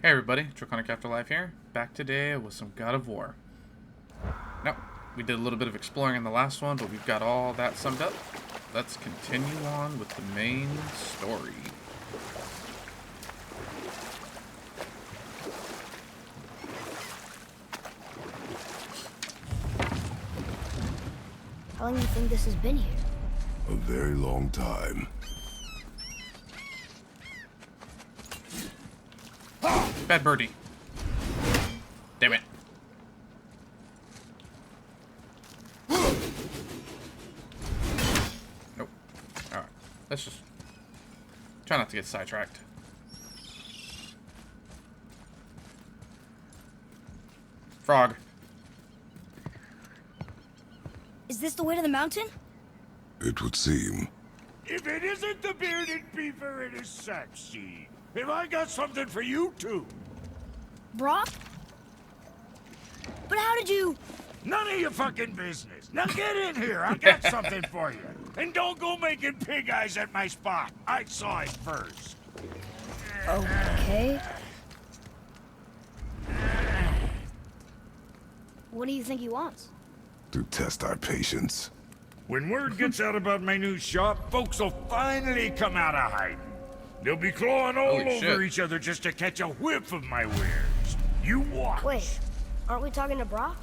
Hey everybody, Draconic Afterlife here, back today with some God of War. Now, we did a little bit of exploring in the last one, but we've got all that summed up. Let's continue on with the main story. How long do you think this has been here? A very long time. Bad birdie. Damn it. Nope. Alright, let's just try not to get sidetracked. Frog. Is this the way to the mountain? It would seem. If it isn't the bearded beaver, it is Saxy. Have I got something for you too? Brock? But how did you... None of your fucking business. Now get in here. I got something for you. And don't go making pig eyes at my spot. I saw it first. Okay. What do you think he wants? To test our patience. When word gets out about my new shop, folks will finally come out of hiding. They'll be clawing all Holy over shit. each other just to catch a whiff of my wares. You watch. Wait, aren't we talking to Brock?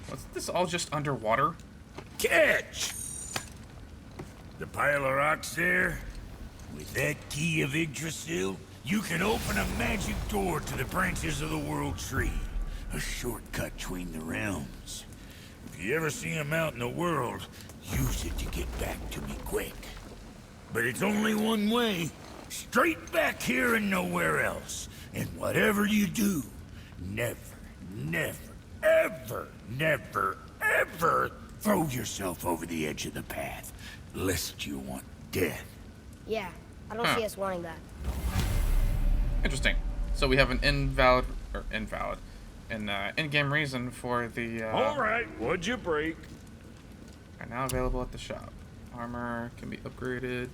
Wasn't this all just underwater? Catch! The pile of rocks there? With that key of Yggdrasil, you can open a magic door to the branches of the World Tree. A shortcut between the realms. If you ever see him out in the world, use it to get back to me quick. But it's only one way. Straight back here and nowhere else. And whatever you do, never, never, ever throw yourself over the edge of the path, lest you want death. Yeah, I don't see us wanting that. Interesting. So we have an invalid in-game reason for the All right, what'd you break? are now available at the shop. Armor can be upgraded.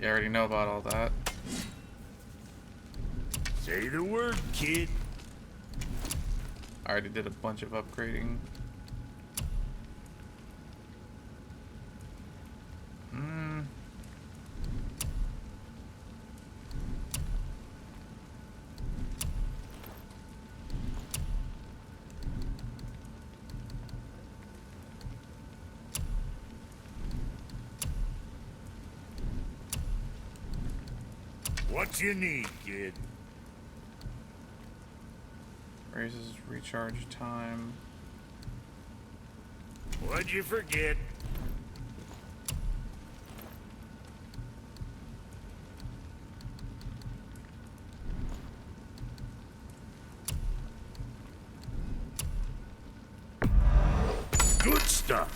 You already know about all that. Say the word, kid. I already did a bunch of upgrading. What you need, kid? Raises recharge time. What'd you forget? Good stuff.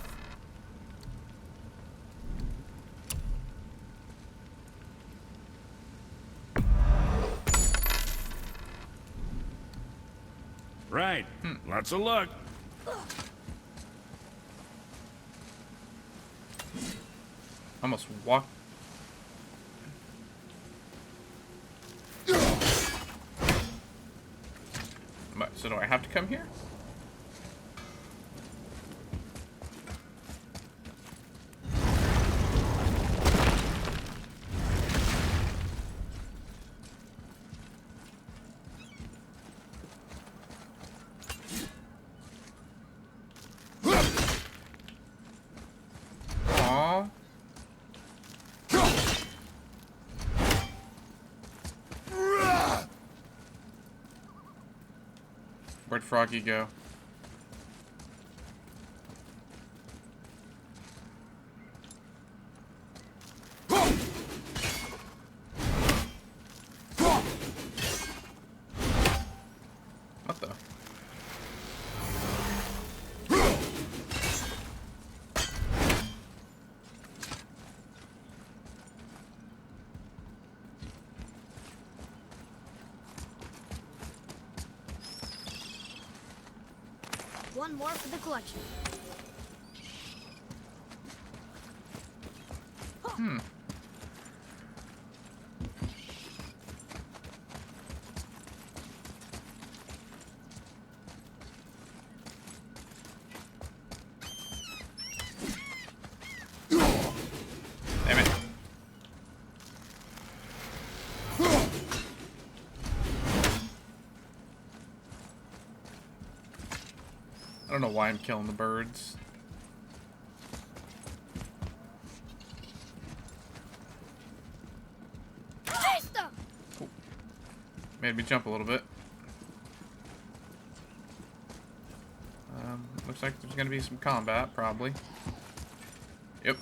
Right. Lots of luck. Almost walked. So do I have to come here? Aww. Where'd Froggy go? What the? one more for the collection. Hmm. Damn it. I don't know why I'm killing the birds. Ooh. Made me jump a little bit. Looks like there's gonna be some combat, probably. Yep.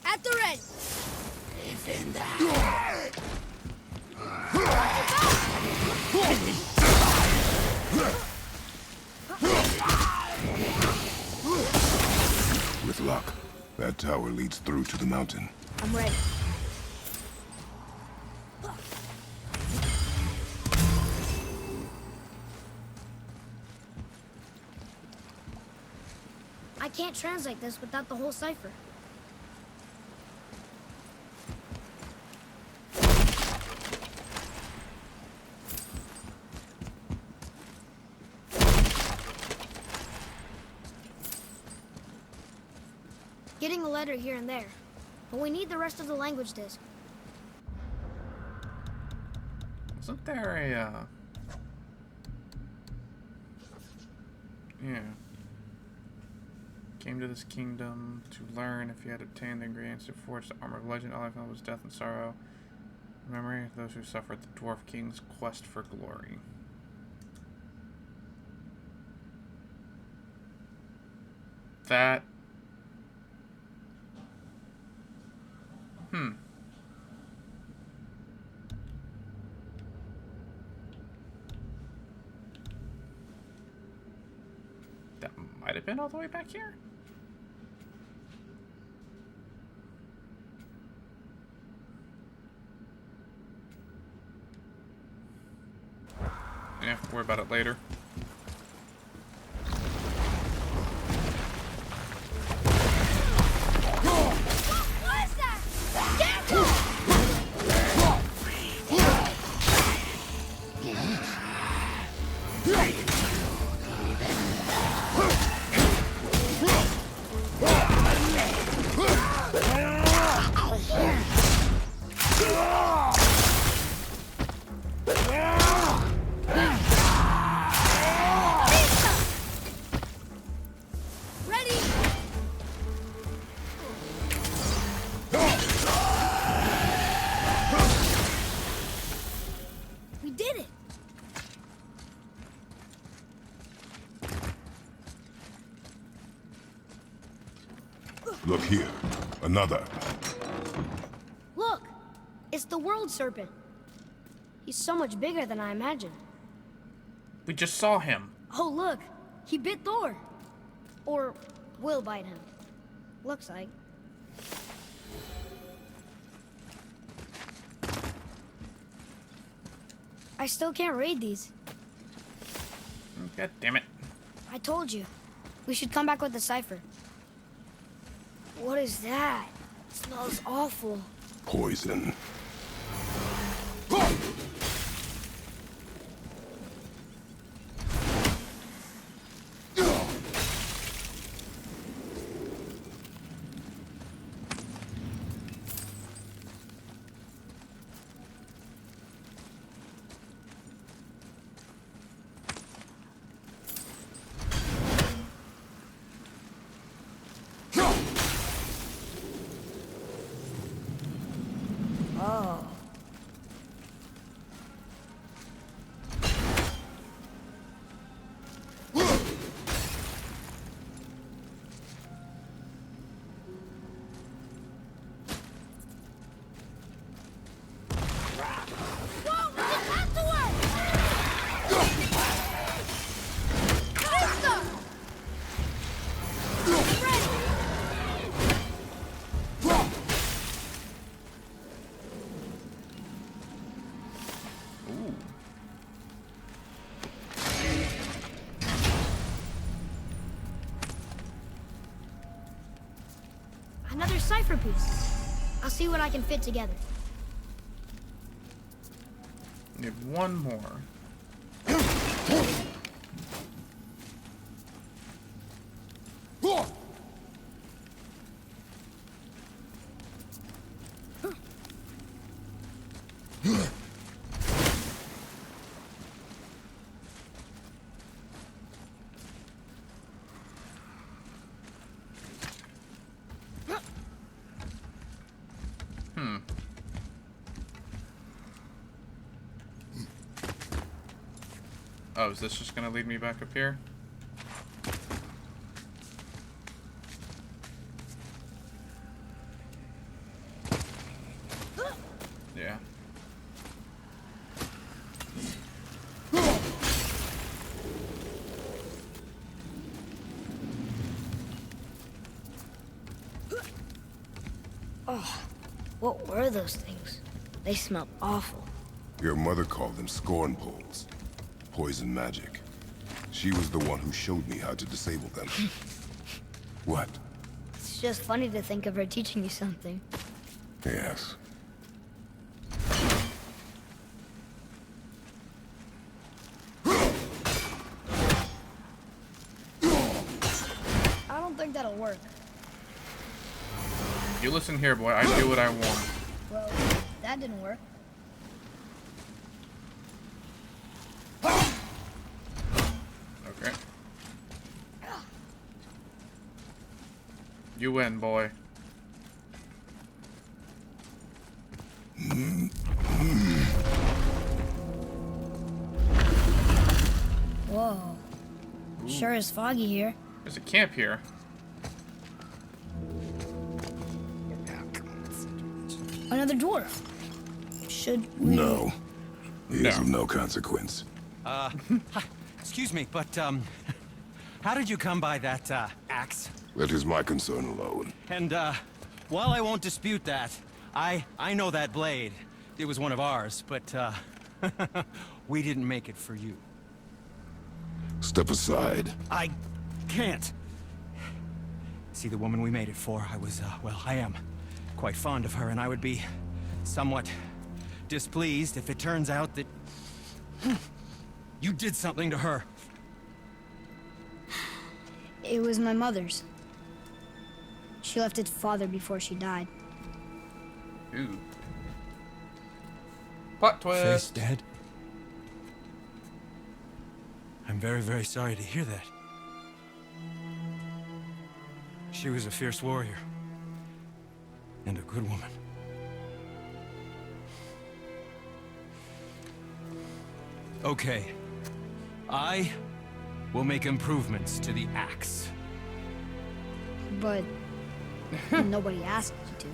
Upgrade. With luck, that tower leads through to the mountain. I'm ready. I can't translate this without the whole cipher. Getting a letter here and there, but we need the rest of the language disk. Isn't there a, yeah. Came to this kingdom to learn if you had obtained the ingredients to forge the armor of legend. All I found was death and sorrow. Memory of those who suffered the Dwarf King's quest for glory. That... That might have been all the way back here? Yeah, worry about it later. What is that? Ready? We did it. Look here. Another. Look, it's the world serpent. He's so much bigger than I imagined. We just saw him. Oh, look, he bit Thor. Or will bite him. Looks like. I still can't read these. God damn it. I told you. We should come back with the cipher. What is that? It smells awful. Poison. cipher piece. I'll see what I can fit together. Need one more. Oh, is this just gonna lead me back up here? Yeah. Oh, what were those things? They smelled awful. Your mother called them scorn poles. Poison magic. She was the one who showed me how to disable them. What? It's just funny to think of her teaching you something. Yes. I don't think that'll work. You listen here, boy. I do what I want. Well, that didn't work. Okay. You win, boy. Whoa. Sure is foggy here. There's a camp here. Another dwarf. Should we... No. He is No. of no consequence. Excuse me, but, how did you come by that, axe? That is my concern alone. And, while I won't dispute that, I know that blade. It was one of ours, but, we didn't make it for you. Step aside. I can't. See, the woman we made it for, I was, well, I am quite fond of her, and I would be somewhat displeased if it turns out that you did something to her. It was my mother's. She left its father before she died. Ooh. Plot twist. Dead? I'm very, very sorry to hear that. She was a fierce warrior. And a good woman. Okay. I will make improvements to the axe. But nobody asked you to.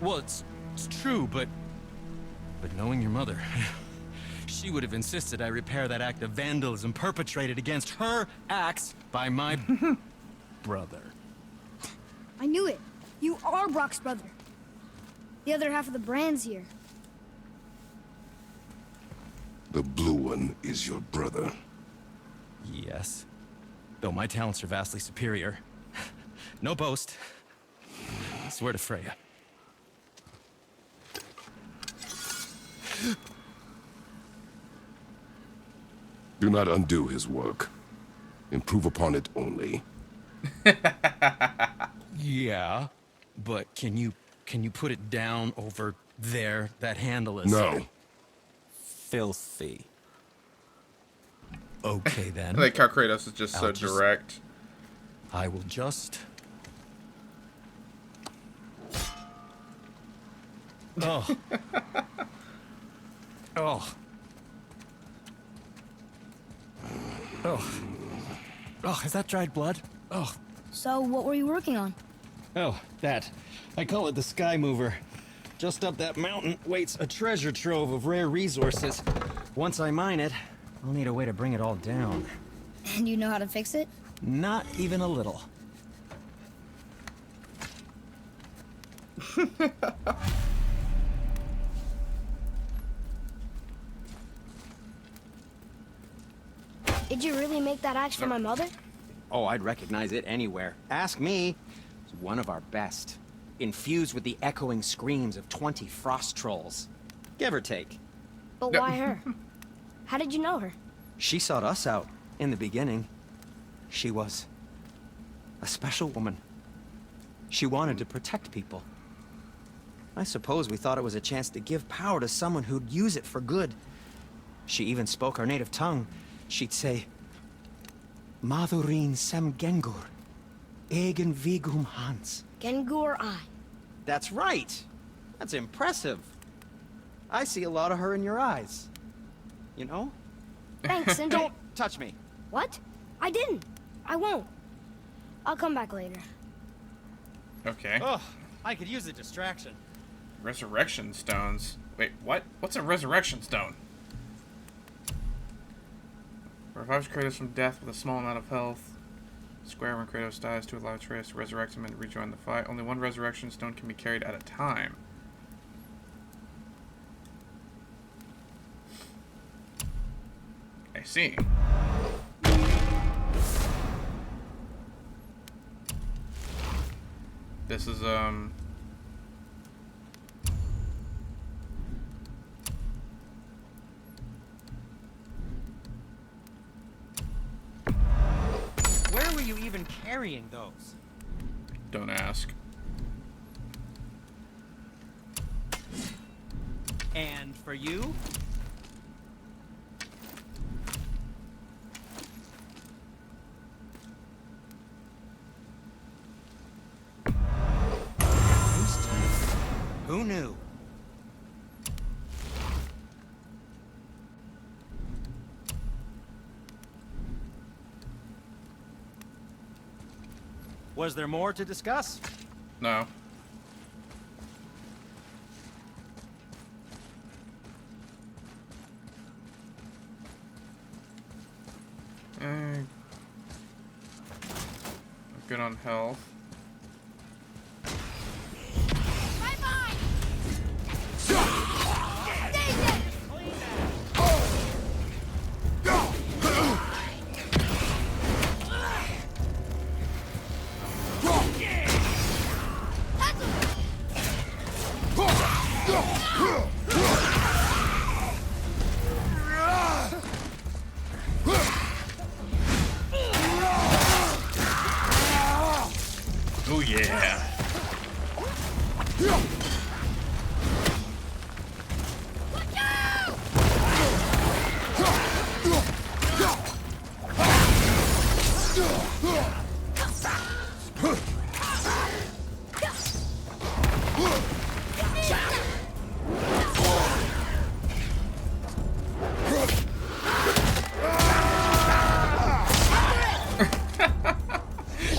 Well, it's true, but knowing your mother, she would have insisted I repair that act of vandalism perpetrated against her axe by my brother. I knew it. You are Brock's brother. The other half of the brand's here. The blue one is your brother. Yes. Though my talents are vastly superior. No boast. I swear to Freya. Do not undo his work. Improve upon it only. Yeah, but can you put it down over there? That handle is No. filthy. Okay I then. like how Kratos is just so I'll just- direct. I will just. Oh. Oh. Oh. Oh, is that dried blood? Oh. So what were you working on? Oh, that. I call it the Sky Mover. Just up that mountain waits a treasure trove of rare resources. Once I mine it, I'll need a way to bring it all down. And you know how to fix it? Not even a little. Did you really make that axe for my mother? Oh, I'd recognize it anywhere. Ask me. It's one of our best. infused with the echoing screams of 20 frost trolls. Give or take. But why her? How did you know her? She sought us out in the beginning. She was a special woman. She wanted to protect people. I suppose we thought it was a chance to give power to someone who'd use it for good. She even spoke our native tongue. She'd say, Madurin sem Gengur, egen vigum Hans. Gengur I. That's right. That's impressive. I see a lot of her in your eyes. You know? Thanks, and Don't touch me. What? I didn't. I won't. I'll come back later. Okay. Oh, I could use a distraction. Resurrection stones. Wait, what? What's a resurrection stone? Revives Kratos from death with a small amount of health. Square when Kratos dies to allow Atreus to resurrect him and rejoin the fight. Only one resurrection stone can be carried at a time. I see. This is, Where were you even carrying those? don't ask. And for you? Who knew? Was there more to discuss? No. I'm good on health. Bye-bye! Oh yeah.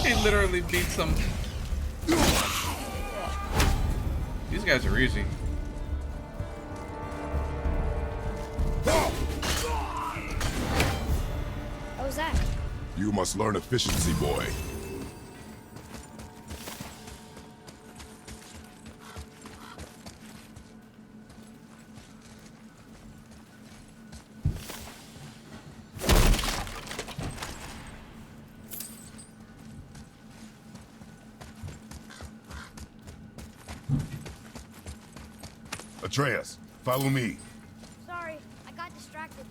He literally beats them. These guys are easy. What was that? You must learn efficiency, boy. Atreus, follow me. Sorry, I got distracted.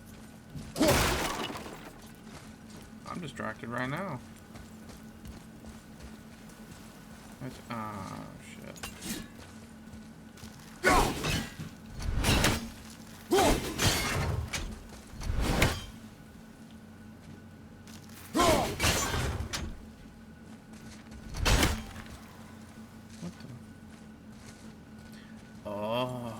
I'm distracted right now. That's, oh, shit. What the? Oh.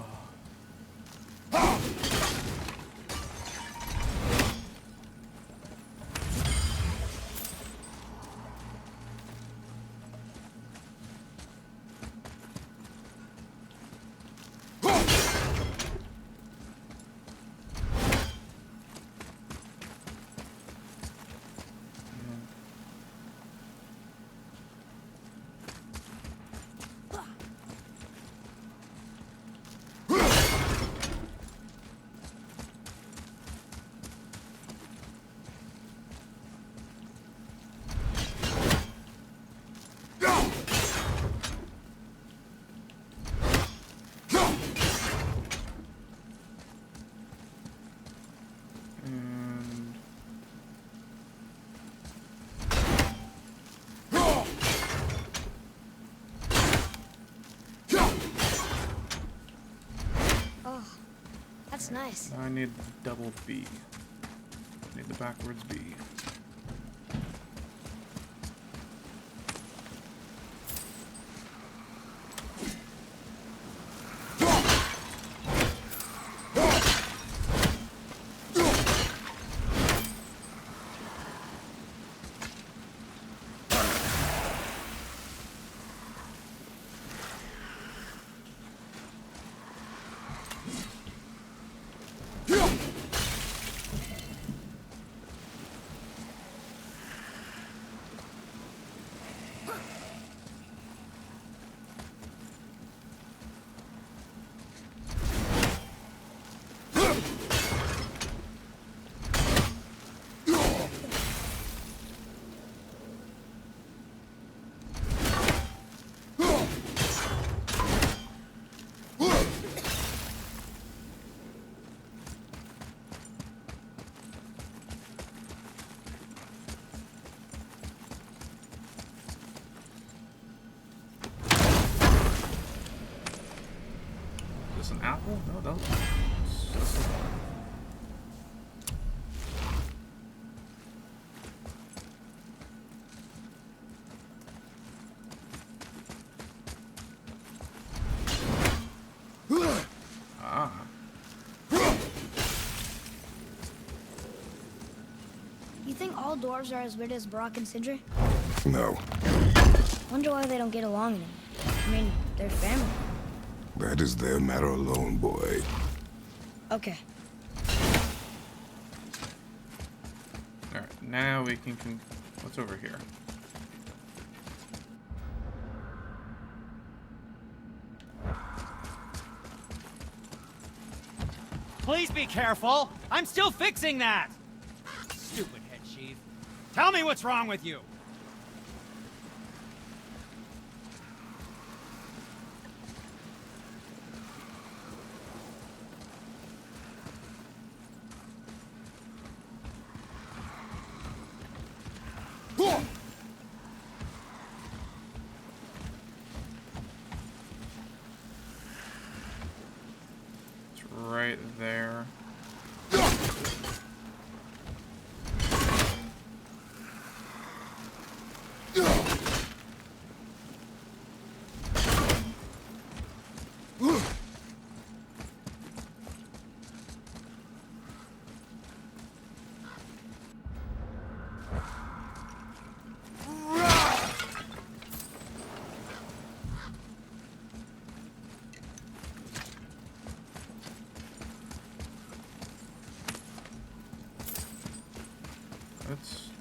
That's nice. I need double B. Need the backwards B. Is this an apple? No, that's a one. Ah. You think all dwarves are as weird as Brock and Sindri? No, Wonder why they don't get along anymore. I mean, they're family. that is their matter alone, boy. Okay. Alright, now we can what's over here? Please be careful! I'm still fixing that! Stupid head chief. Tell me what's wrong with you! It's right there.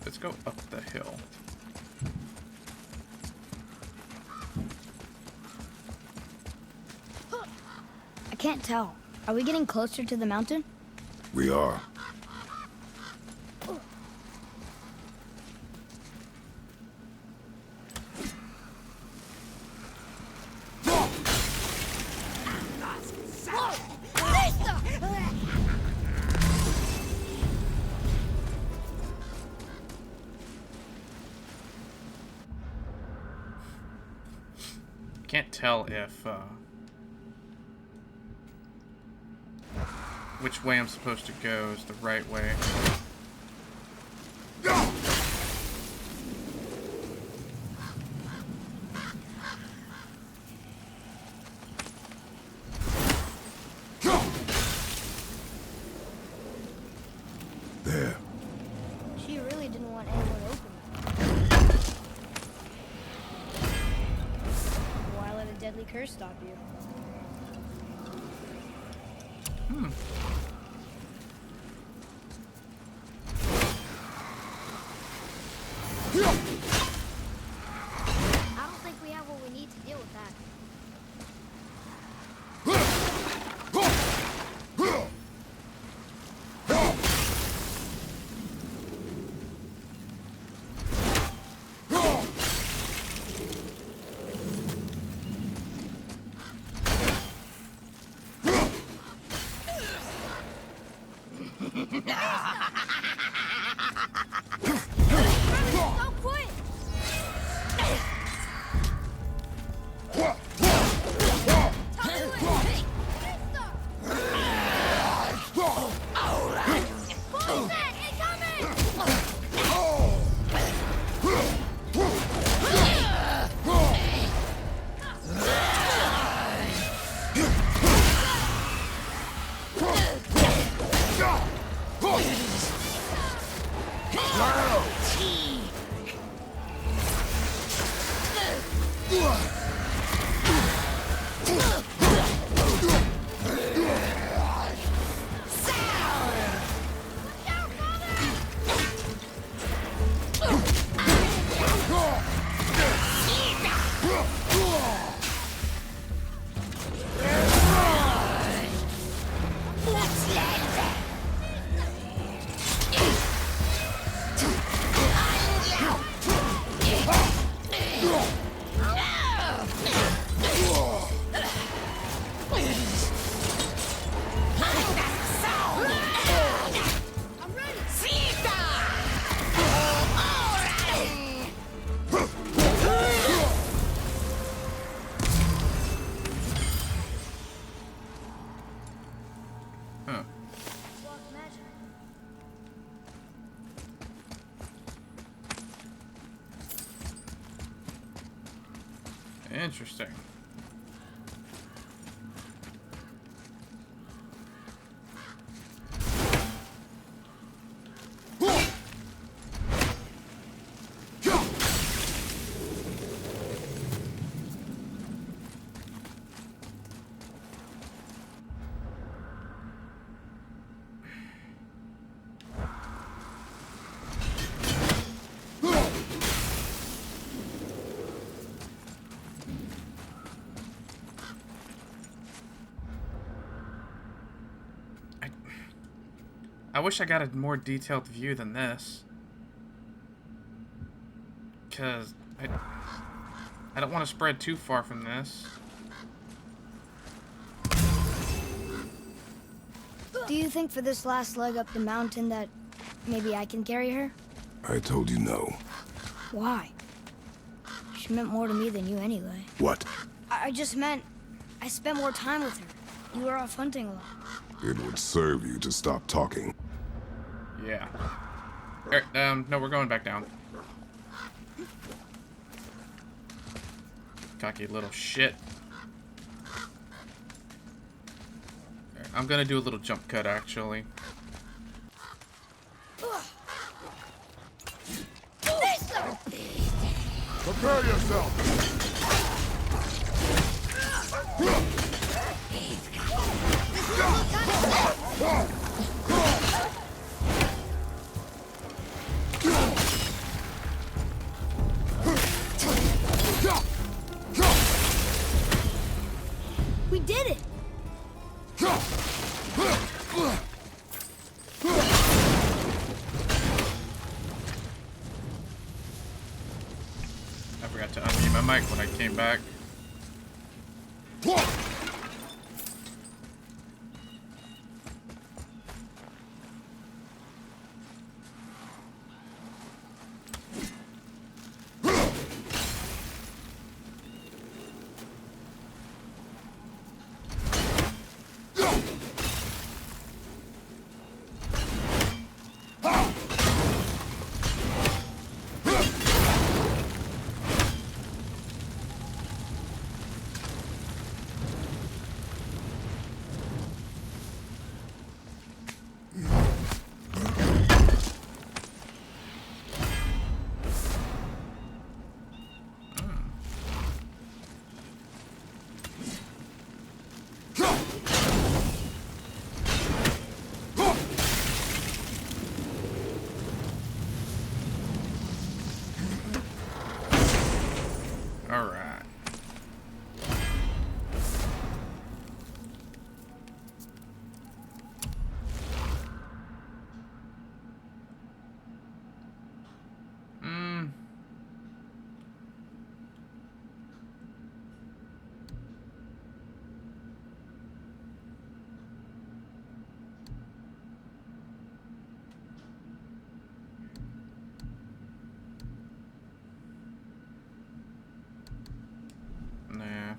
Let's go up the hill. I can't tell. Are we getting closer to the mountain? We are. Can't tell if which way I'm supposed to go is the right way. There. She really didn't want anyone to open it. Why let a deadly curse stop you? I don't think we have what we need to deal with that. Don't quit! Huh. Interesting. I wish I got a more detailed view than this. Because I don't want to spread too far from this. Do you think for this last leg up the mountain that maybe I can carry her? I told you no. Why? She meant more to me than you anyway. What? I just meant I spent more time with her. You were off hunting a lot. It would serve you to stop talking. Yeah. Alright, no, we're going back down. Cocky little shit. Alright, I'm gonna do a little jump cut, actually. Prepare yourself! We did it! I forgot to unmute my mic when I came back. Alright. Nah.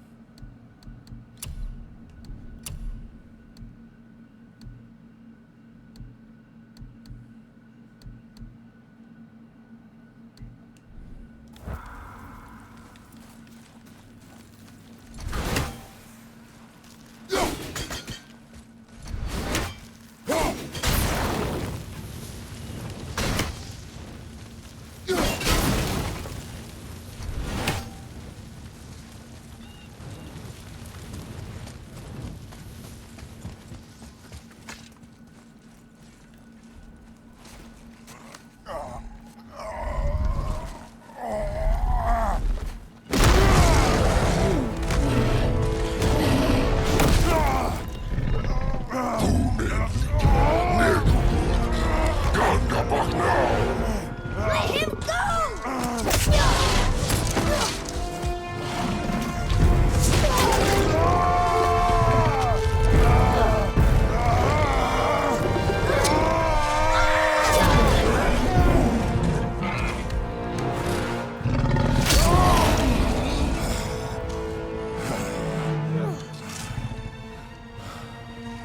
Let him go!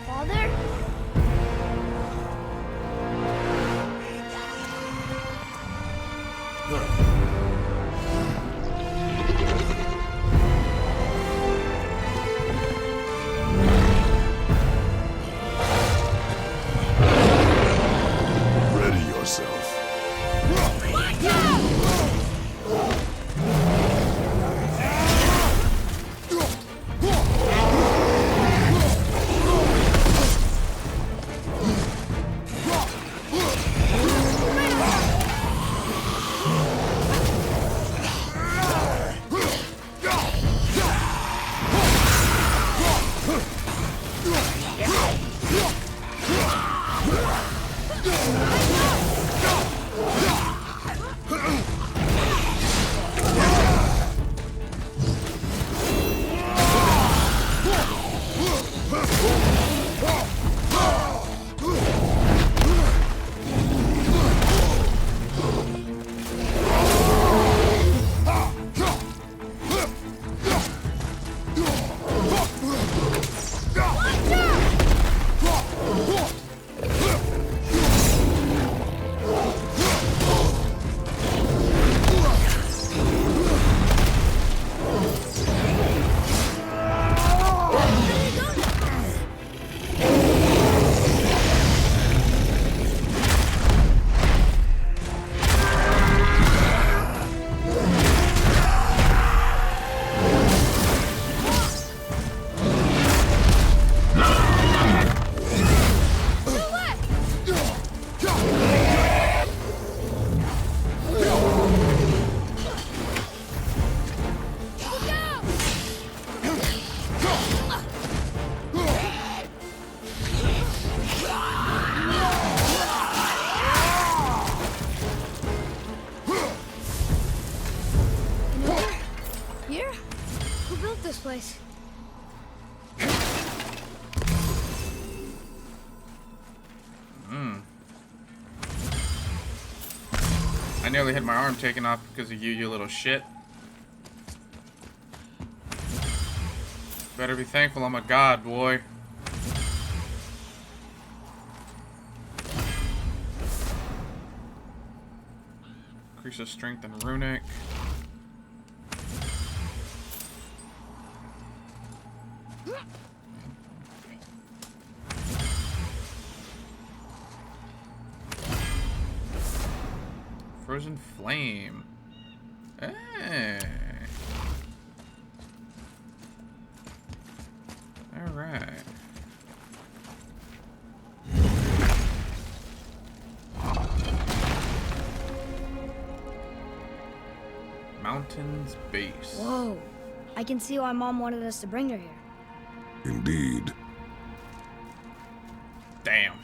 Father? I nearly had my arm taken off because of you, you little shit. Better be thankful I'm a god, boy. Increases strength and runic. Frozen flame. Hey. All right. Mountain's base. Whoa. I can see why Mom wanted us to bring her here. Indeed. Damn.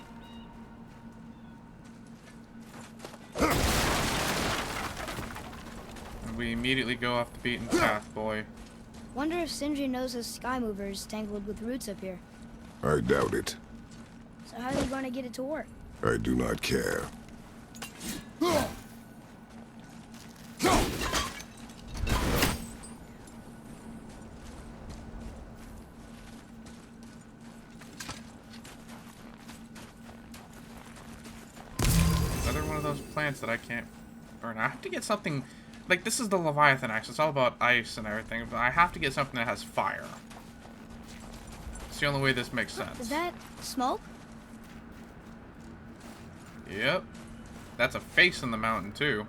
And we immediately go off the beaten path, boy. Wonder if Sindri knows his sky mover is tangled with roots up here. I doubt it. So how are you going to get it to work? I do not care. Another one of those plants that I can't burn. I have to get something... Like, this is the Leviathan axe. It's all about ice and everything, but I have to get something that has fire. It's the only way this makes sense. Is that smoke? Yep. That's a face in the mountain, too.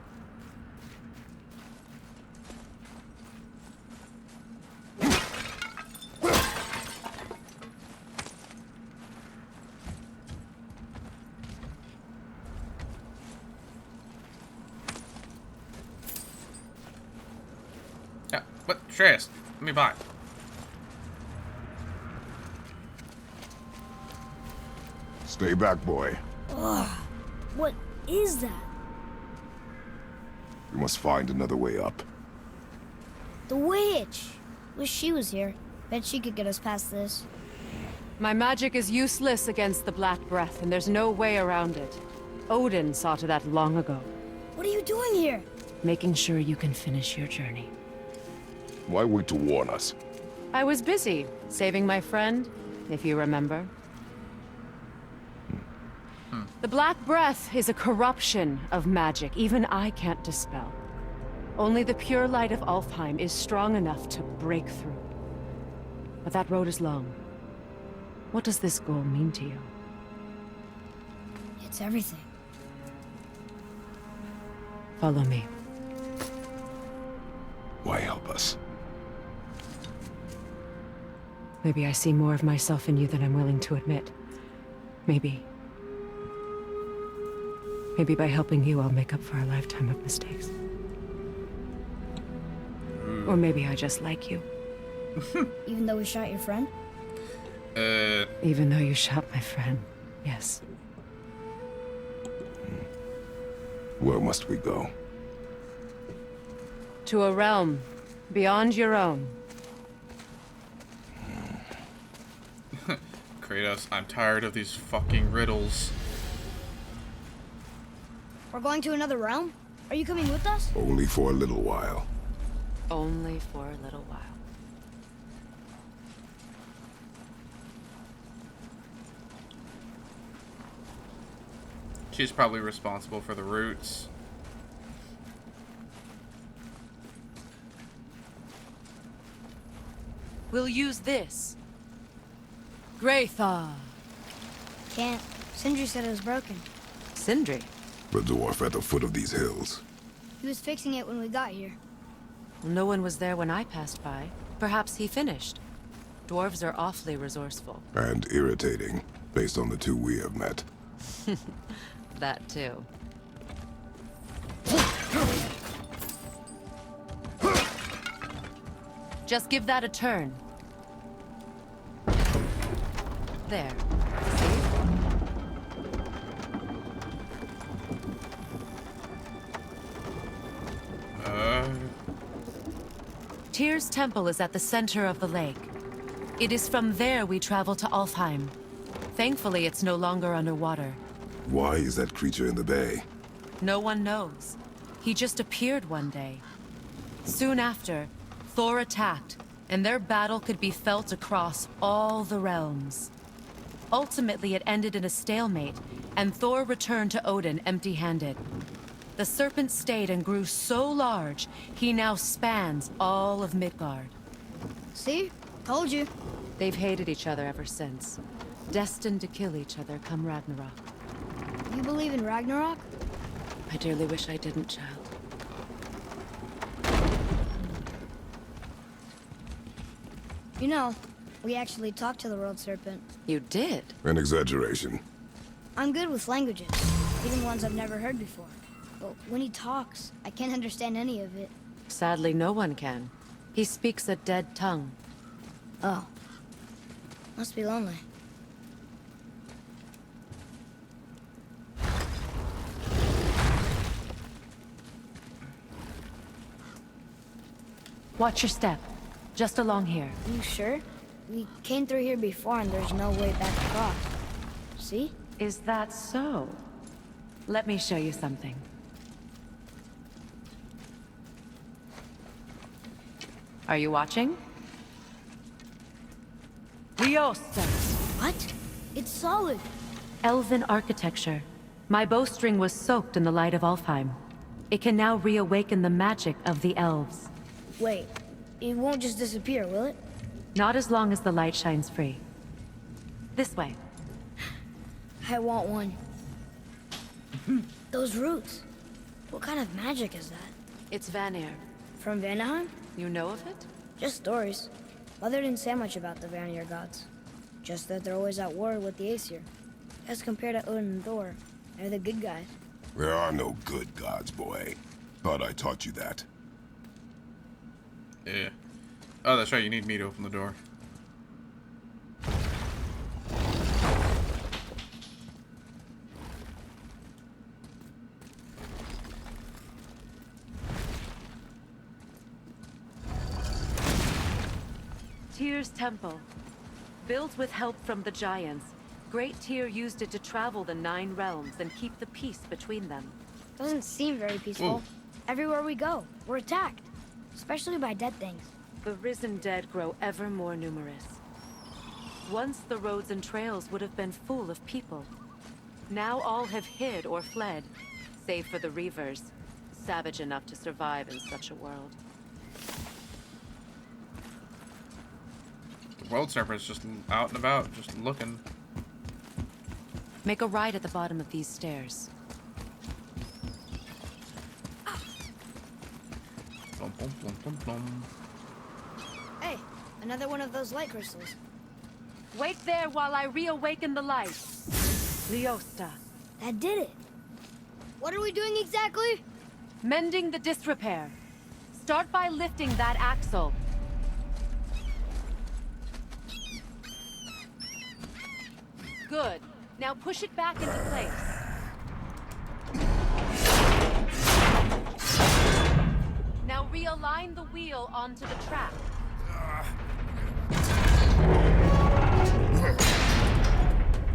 Yeah, what? Shreyas, let me buy. Stay back, boy. Ugh. What is that? We must find another way up. The witch! Wish she was here. Bet she could get us past this. My magic is useless against the Black Breath, and there's no way around it. Odin saw to that long ago. What are you doing here? Making sure you can finish your journey. Why wait to warn us? I was busy, saving my friend, if you remember. The Black Breath is a corruption of magic even I can't dispel. Only the pure light of Alfheim is strong enough to break through. But that road is long. What does this goal mean to you? It's everything. Follow me. Why help us? Maybe I see more of myself in you than I'm willing to admit. Maybe by helping you, I'll make up for a lifetime of mistakes. Or maybe I just like you. Even though we shot your friend? Even though you shot my friend, yes. Where must we go? To a realm beyond your own. Kratos, I'm tired of these fucking riddles. We're going to another realm? Are you coming with us? Only for a little while. Only for a little while. She's probably responsible for the roots. We'll use this. Greythaw. Can't. Sindri said it was broken. Sindri. The dwarf at the foot of these hills. He was fixing it when we got here. No one was there when I passed by. Perhaps he finished. Dwarves are awfully resourceful. And irritating, based on the two we have met. That too. Just give that a turn. There. See? Tyr's temple is at the center of the lake. It is from there we travel to Alfheim. Thankfully, it's no longer underwater. Why is that creature in the bay? No one knows. He just appeared one day. Soon after, Thor attacked, and their battle could be felt across all the realms. Ultimately, it ended in a stalemate, and Thor returned to Odin empty-handed. The serpent stayed and grew so large, he now spans all of Midgard. See? Told you. They've hated each other ever since, destined to kill each other come Ragnarok. You believe in Ragnarok? I dearly wish I didn't, child. You know, we actually talked to the world serpent. You did? An exaggeration. I'm good with languages, even ones I've never heard before. But when he talks, I can't understand any of it. Sadly, no one can. He speaks a dead tongue. Oh. Must be lonely. Watch your step. Just along here. You sure? We came through here before and there's no way back across. See? Is that so? Let me show you something. Are you watching? Liosta! What? It's solid. Elven architecture. My bowstring was soaked in the light of Alfheim. It can now reawaken the magic of the elves. Wait, it won't just disappear, will it? Not as long as the light shines free. This way. I want one. Those roots. What kind of magic is that? It's Vanir. From Vanaheim? You know of it? Just stories. Mother didn't say much about the Vanir gods. Just that they're always at war with the Aesir. As compared to Odin and Thor, they're the good guys. There are no good gods, boy. Thought I taught you that. Yeah. Oh, that's right. You need me to open the door. Tyr's temple. Built with help from the giants, Great Tyr used it to travel the 9 realms and keep the peace between them. Doesn't seem very peaceful. Ooh. Everywhere we go, we're attacked. Especially by dead things. The risen dead grow ever more numerous. Once the roads and trails would have been full of people. Now all have hid or fled, save for the Reavers, savage enough to survive in such a world. The world serpent's just out and about, just looking. Make a right at the bottom of these stairs. Blum, blum, blum, blum, blum. Hey, another one of those light crystals. Wait there while I reawaken the light. Liosta. That did it. What are we doing exactly? Mending the disrepair. Start by lifting that axle. Good. Now push it back into place. Now realign the wheel onto the track.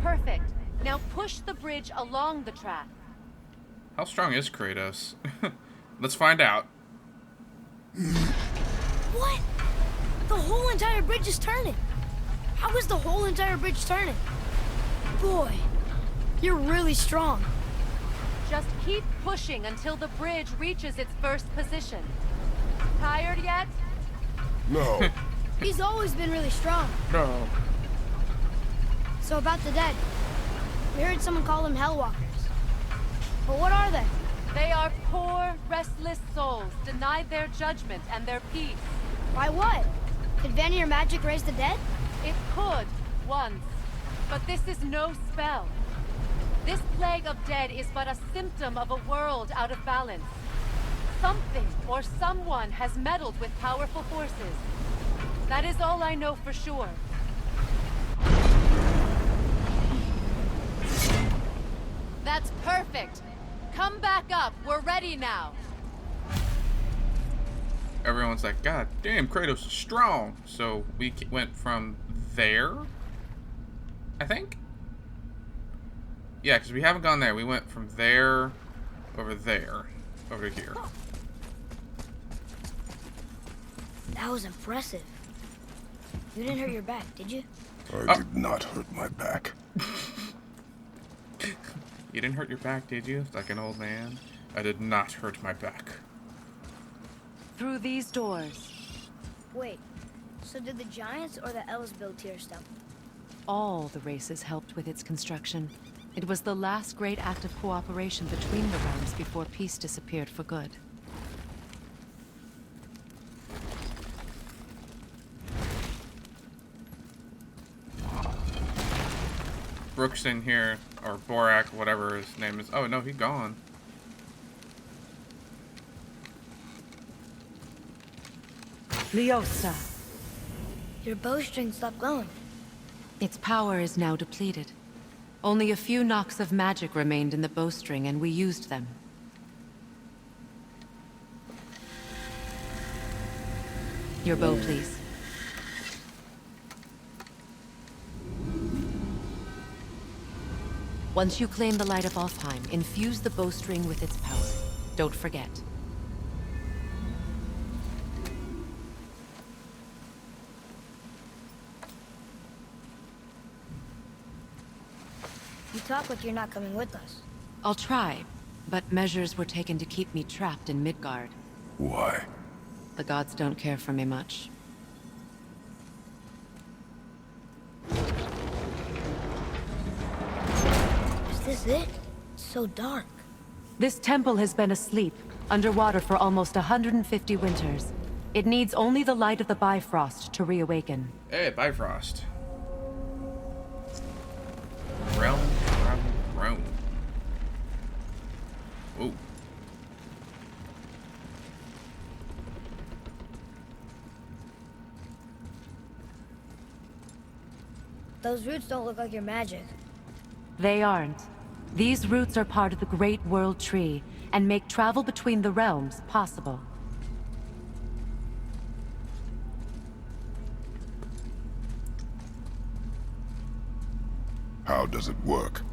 Perfect. Now push the bridge along the track. How strong is Kratos? Let's find out. What? The whole entire bridge is turning. How is the whole entire bridge turning? Boy, you're really strong. Just keep pushing until the bridge reaches its first position. Tired yet? No. He's always been really strong. No. So about the dead. We heard someone call them Hellwalkers. But what are they? They are poor, restless souls, denied their judgment and their peace. By what? Could Vanir magic raise the dead? It could, once. But this is no spell. This plague of dead is but a symptom of a world out of balance. Something or someone has meddled with powerful forces. That is all I know for sure. That's perfect. Come back up. We're ready now. Everyone's like, God damn, Kratos is strong. So we went from there, I think? Yeah, because we haven't gone there. We went from there over there. over here. That was impressive. You didn't hurt your back, did you? I did not hurt my back. You didn't hurt your back, did you? Like an old man. I did not hurt my back. Through these doors, Wait, so did the Giants or the Elves build Tyr's temple? all the races helped with its construction. It was the last great act of cooperation between the realms before peace disappeared for good. Brooks in here, or Borak, whatever his name is. Oh no, he's gone. Lyosa. Your bowstring stopped glowing. Its power is now depleted. Only a few knocks of magic remained in the bowstring, and we used them. Your bow, please. Once you claim the light of Alfheim, infuse the bowstring with its power. Don't forget. You talk like you're not coming with us. I'll try, but measures were taken to keep me trapped in Midgard. Why? The gods don't care for me much. Is this it? It's so dark. This temple has been asleep, underwater for almost 150 winters. It needs only the light of the Bifrost to reawaken. Hey, Bifrost. Realm. Whoa. Those roots don't look like your magic. They aren't. These roots are part of the Great World Tree, and make travel between the realms possible. How does it work?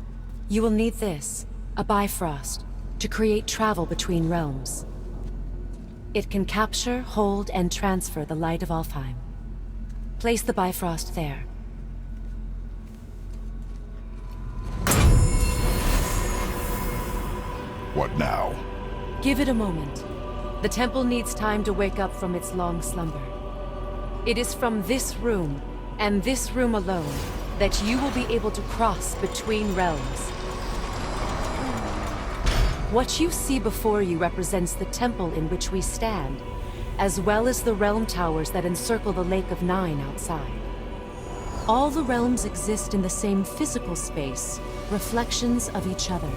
You will need this, a Bifrost, to create travel between realms. It can capture, hold, and transfer the light of Alfheim. Place the Bifrost there. What now? Give it a moment. The temple needs time to wake up from its long slumber. It is from this room, and this room alone, that you will be able to cross between realms. What you see before you represents the temple in which we stand, as well as the realm towers that encircle the Lake of Nine outside. All the realms exist in the same physical space, reflections of each other.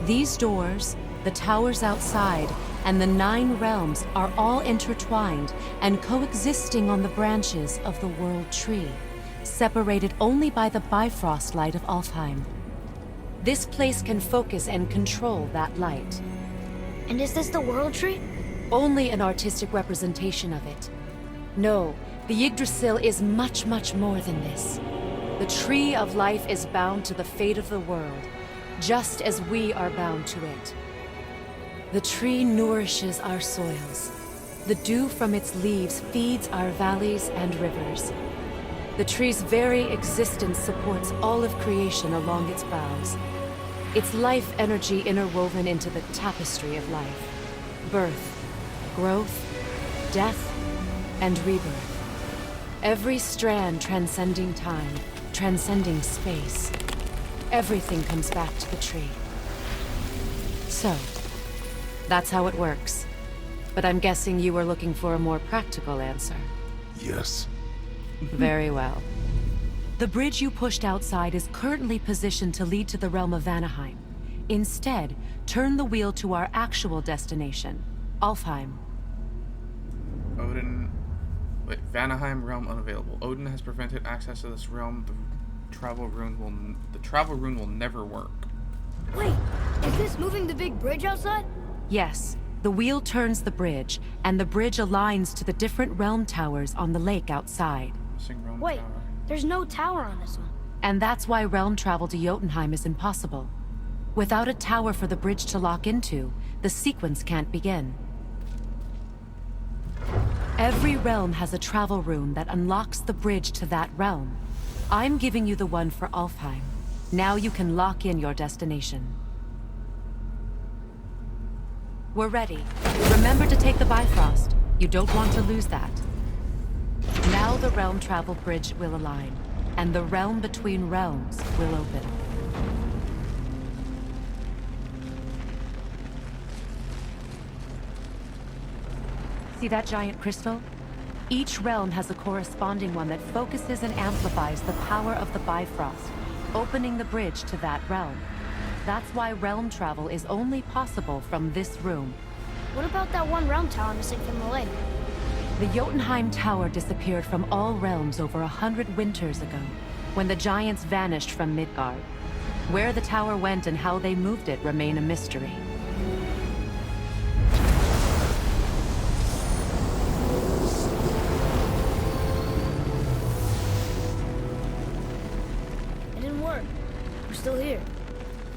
These doors, the towers outside, and the 9 realms are all intertwined and coexisting on the branches of the World Tree, separated only by the Bifrost light of Alfheim. This place can focus and control that light. And is this the World Tree? Only an artistic representation of it. No, the Yggdrasil is much, much more than this. The Tree of Life is bound to the fate of the world, just as we are bound to it. The tree nourishes our soils. The dew from its leaves feeds our valleys and rivers. The tree's very existence supports all of creation along its boughs. Its life energy interwoven into the tapestry of life. Birth, growth, death, and rebirth. Every strand transcending time, transcending space. Everything comes back to the tree. So, that's how it works. But I'm guessing you were looking for a more practical answer. Yes. Very well. The bridge you pushed outside is currently positioned to lead to the realm of Vanaheim. Instead, turn the wheel to our actual destination, Alfheim. Odin. Wait, Vanaheim realm unavailable. Odin has prevented access to this realm. The travel rune will never work. Wait, is this moving the big bridge outside? Yes, the wheel turns the bridge, and the bridge aligns to the different realm towers on the lake outside. Missing realm Wait, tower. there's no tower on this one. And that's why realm travel to Jotunheim is impossible. Without a tower for the bridge to lock into, the sequence can't begin. Every realm has a travel rune that unlocks the bridge to that realm. I'm giving you the one for Alfheim. Now you can lock in your destination. We're ready. Remember to take the Bifrost. You don't want to lose that. Now the realm travel bridge will align, and the realm between realms will open. See that giant crystal? Each realm has a corresponding one that focuses and amplifies the power of the Bifrost, opening the bridge to that realm. That's why realm travel is only possible from this room. What about that one realm tower missing from the lake? The Jotunheim Tower disappeared from all realms over 100 winters ago, when the giants vanished from Midgard. Where the tower went and how they moved it remain a mystery. It didn't work. We're still here.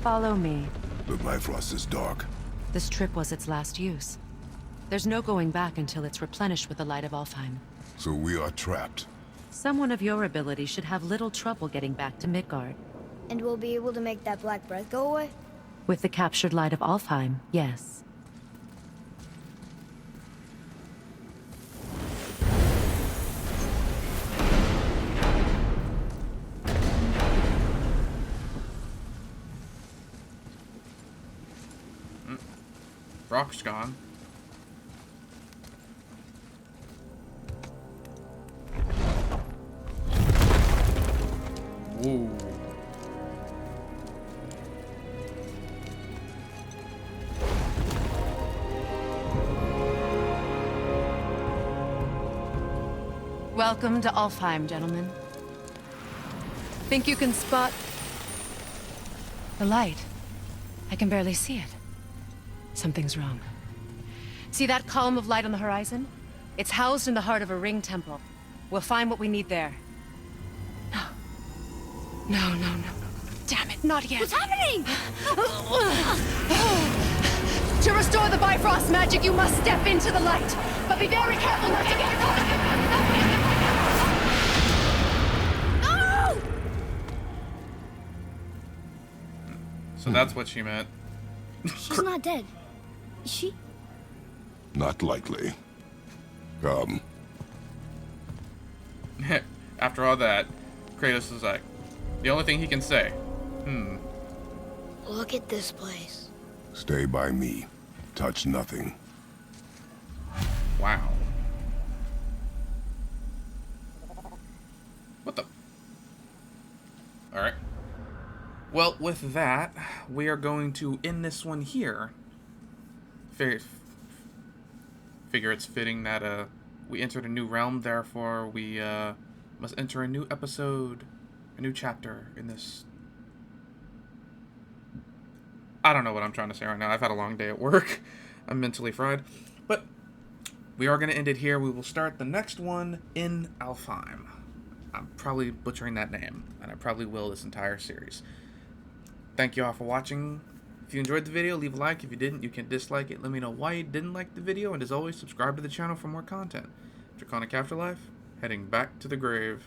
Follow me. The Bifrost is dark. This trip was its last use. There's no going back until it's replenished with the light of Alfheim. So we are trapped. Someone of your ability should have little trouble getting back to Midgard. And we'll be able to make that black breath go away? With the captured light of Alfheim, yes. Rock's gone. Whoa. Welcome to Alfheim, gentlemen. Think you can spot the light? I can barely see it. Something's wrong. See that column of light on the horizon? It's housed in the heart of a ring temple. We'll find what we need there. No. No. Damn it, not yet. What's happening? To restore the Bifrost magic, you must step into the light. But be very careful not to get caught. No! So that's what she meant. She's not dead. Is she? Not likely. Come. After all that, Kratos is like, the only thing he can say, Look at this place. Stay by me. Touch nothing. Wow. What the? Alright. Well, with that, we are going to end this one here. Figure it's fitting that we entered a new realm, therefore we must enter a new episode, a new chapter in this. I don't know what I'm trying to say right now. I've had a long day at work. I'm mentally fried. But we are going to end it here. We will start the next one in Alfheim. I'm probably butchering that name, and I probably will this entire series. Thank you all for watching. If you enjoyed the video, leave a like. If you didn't, you can dislike it. Let me know why you didn't like the video. And as always, subscribe to the channel for more content. Draconic Afterlife, heading back to the grave.